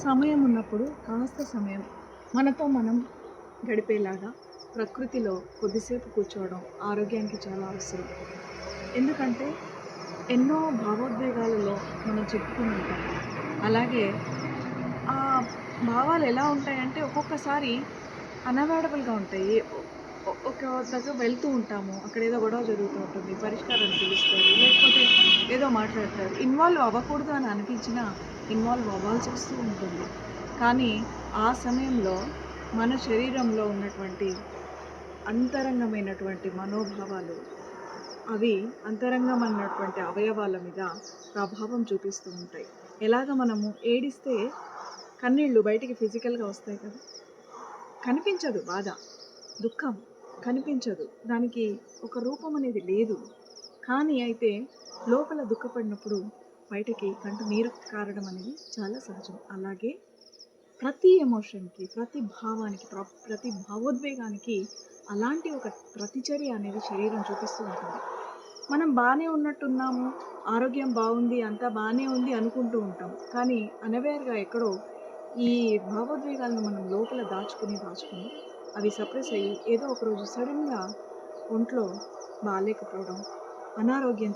సమయం ఉన్నప్పుడు కాస్త సమయం మనతో మనం గడిపేలాగా ప్రకృతిలో కొద్దిసేపు కూర్చోవడం ఆరోగ్యానికి చాలా అవసరం. ఎందుకంటే ఎన్నో భావోద్వేగాలలో మనం చిక్కుకుని ఉంటాం. అలాగే ఆ భావాలు ఎలా ఉంటాయంటే ఒక్కొక్కసారి అనవైలబుల్‌గా ఉంటాయి. ఒక దగ్గర వెళ్తూ ఉంటాము. అక్కడ ఏదో గొడవ జరుగుతూ ఉంటుంది. పరిష్కారాన్ని పిలుస్తారు. లేకపోతే ఏదో మాట్లాడతారు. ఇన్వాల్వ్ అవ్వకూడదు అని అనిపించినా ఇన్వాల్వ్ అవ్వాల్సి వస్తూ ఉంటుంది. కానీ ఆ సమయంలో మన శరీరంలో ఉన్నటువంటి అంతరంగమైనటువంటి మనోభావాలు అవి అంతరంగమన్నటువంటి అవయవాల మీద ప్రభావం చూపిస్తూ ఉంటాయి. ఎలాగ మనము ఏడిస్తే కన్నీళ్ళు బయటికి ఫిజికల్‌గా వస్తాయి కదా! కనిపించదు బాధ, దుఃఖం కనిపించదు. దానికి ఒక రూపం అనేది లేదు. కానీ అయితే లోపల దుఃఖపడినప్పుడు బయటకి కంట నీరు కారడం అనేది చాలా సహజం. అలాగే ప్రతి ఎమోషన్‌కి, ప్రతి భావానికి, ప్రతి భావోద్వేగానికి అలాంటి ఒక ప్రతిచర్య అనేది శరీరం చూపిస్తూ ఉంటుంది. మనం బానే ఉన్నట్టున్నాము, ఆరోగ్యం బావుంది, అంతా బానే ఉంది అనుకుంటూ ఉంటాం. కానీ అనవేర్‌గా ఎక్కడో ఈ భావోద్వేగాలను మనం లోపల దాచుకుని, అవి సప్రెస్ అయ్యి ఏదో ఒకరోజు సడెన్‌గా ఒంట్లో బాలేకపోవడం, అనారోగ్యం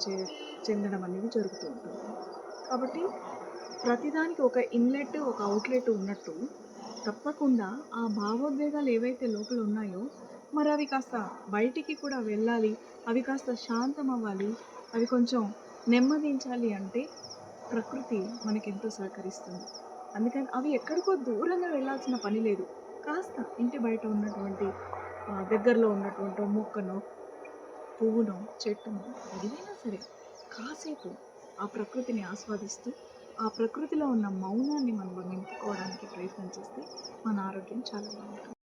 చెందడం అనేది జరుగుతూ ఉంటుంది. కాబట్టి ప్రతిదానికి ఒక ఇన్‌లెట్, ఒక అవుట్‌లెట్ ఉన్నట్టు తప్పకుండా ఆ భావోద్వేగాలు ఏవైతే లోపల ఉన్నాయో మరి అవి కాస్త బయటికి కూడా వెళ్ళాలి. అవి కాస్త శాంతమవ్వాలి. అవి కొంచెం నెమ్మదించాలి అంటే ప్రకృతి మనకెంతో సహకరిస్తుంది. అందుకని అవి ఎక్కడికో దూరంగా వెళ్ళాల్సిన పని లేదు. కాస్త ఇంటి బయట ఉన్నటువంటి దగ్గరలో ఉన్నటువంటి ఓ మొక్కనో, పువ్వునో, చెట్టునో ఏదైనా సరే కాసేపు ఆ ప్రకృతిని ఆస్వాదిస్తూ, ఆ ప్రకృతిలో ఉన్న మౌనాన్ని మనం నింపుకోవడానికి ప్రయత్నం చేస్తే మన ఆరోగ్యం చాలా బాగుంటుంది.